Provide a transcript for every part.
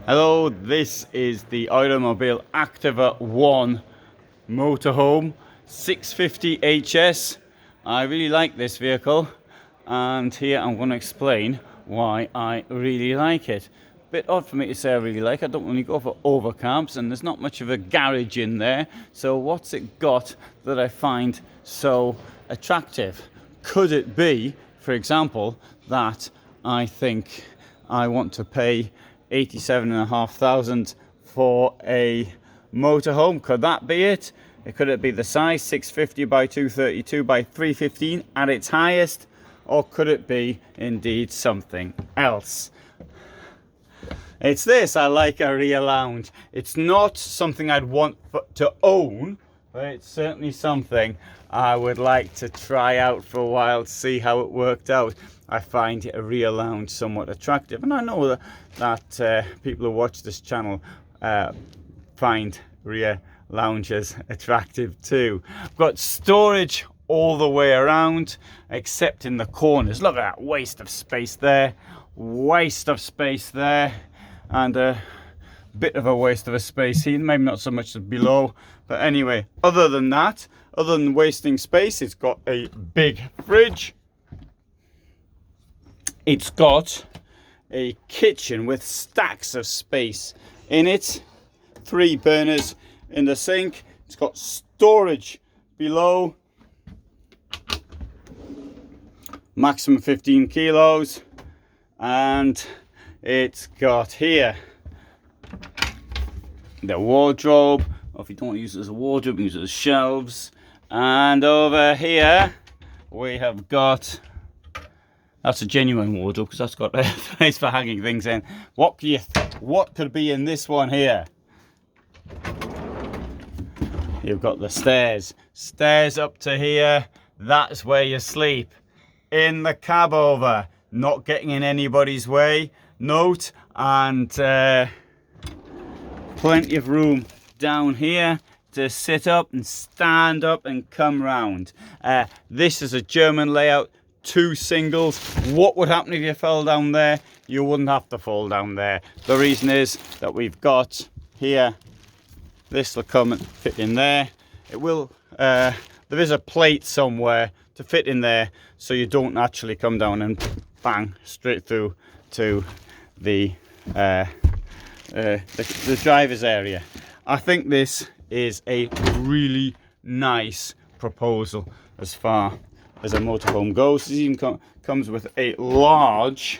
Hello, this is the Eura Mobil Activa One motorhome 650 HS. I really like this vehicle, and here I'm going to explain why I really like it. Bit odd for me to say I really like it. I don't really go for overcabs, and there's not much of a garage in there. So what's it got that I find so attractive? Could it be, for example, that I think I want to pay 87,500 for a motorhome? Could that be it? Could it be the size 650 by 232 by 315 at its highest? Or could it be indeed something else? It's this. I like a rear lounge. It's not something I'd want to own, but it's certainly something I would like to try out for a while to see how it worked out. I find a rear lounge somewhat attractive, and I know that people who watch this channel find rear lounges attractive too. I've got storage all the way around except in the corners. Look at that waste of space there, waste of space there, and a bit of a waste of a space here. Maybe not so much below, but anyway, other than that, other than wasting space, it's got a big fridge. It's got a kitchen with stacks of space in it, 3 burners in the sink. It's got storage below, maximum 15 kilos, and it's got here the wardrobe, or if you don't want to use it as a wardrobe, use it as shelves. And over here we have got, that's a genuine wardrobe because that's got a place for hanging things in. What could be in this one here? You've got the stairs up to here. That's where you sleep, in the cab over, not getting in anybody's way. Note, and plenty of room down here to sit up and stand up and come round. This is a German layout, 2 singles. What would happen if you fell down there? You wouldn't have to fall down there. The reason is that we've got here, this will come and fit in there. It will, there is a plate somewhere to fit in there, so you don't actually come down and bang straight through to the driver's area. I think this is a really nice proposal as far as a motorhome goes. It even comes with a large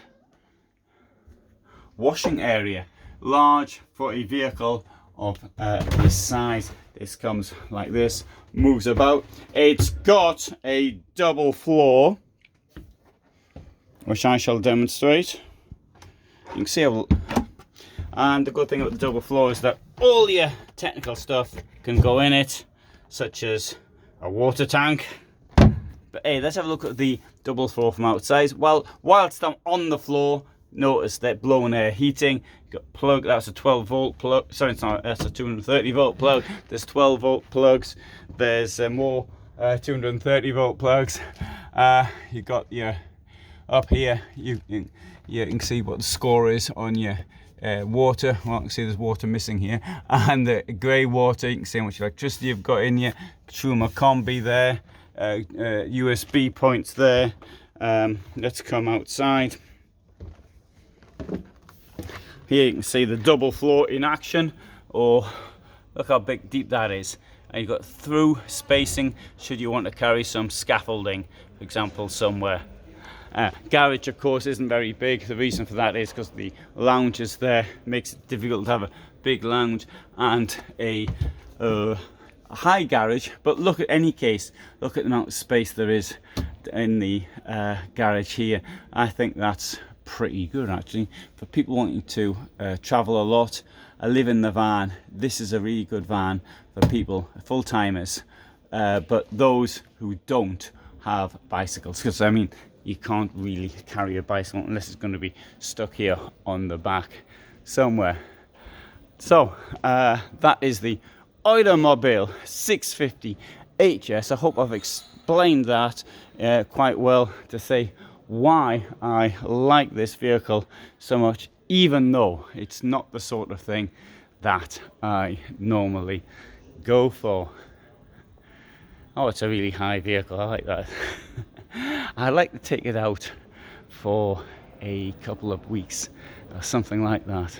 washing area, large for a vehicle of this size. This comes like this, moves about. It's got a double floor, which I shall demonstrate. You can see how, and the good thing about the double floor is that all your technical stuff can go in it, such as a water tank. But hey, let's have a look at the double floor from outside. Well, whilst I'm on the floor, notice that blown air heating. You've got plug, that's a 12 volt plug. Sorry, it's not, that's a 230 volt plug. There's 12 volt plugs. There's more 230 volt plugs. You've got your, up here, you can see what the score is on your water. Well, you can see there's water missing here, and the grey water. You can see how much electricity you've got in your Truma combi there. USB points there. Let's come outside. Here you can see the double floor in action. Or look how big, deep that is. And you've got through spacing should you want to carry some scaffolding, for example, somewhere. Garage, of course, isn't very big. The reason for that is because the lounge is there, makes it difficult to have a big lounge and a high garage. But look, at any case, look at the amount of space there is in the garage here. I think that's pretty good, actually, for people wanting to travel a lot, live in the van. This is a really good van for people, full-timers, but those who don't have bicycles, because I mean, you can't really carry a bicycle unless it's going to be stuck here on the back somewhere. So that is the Eura Mobil 650 HS. I hope I've explained that quite well to say why I like this vehicle so much, even though it's not the sort of thing that I normally go for. Oh, it's a really high vehicle, I like that. I'd like to take it out for a couple of weeks or something like that.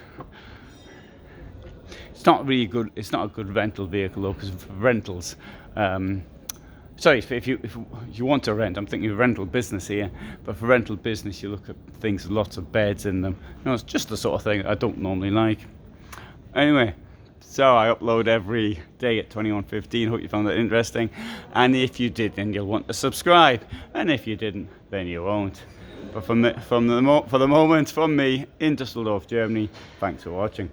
It's not really good, it's not a good rental vehicle though, because for rentals, sorry, if you want to rent, I'm thinking of rental business here, but for rental business you look at things with lots of beds in them. No, it's just the sort of thing I don't normally like. Anyway, so I upload every day at 21:15. Hope you found that interesting. And if you did, then you'll want to subscribe. And if you didn't, then you won't. But for the moment, from me in Düsseldorf, Germany, thanks for watching.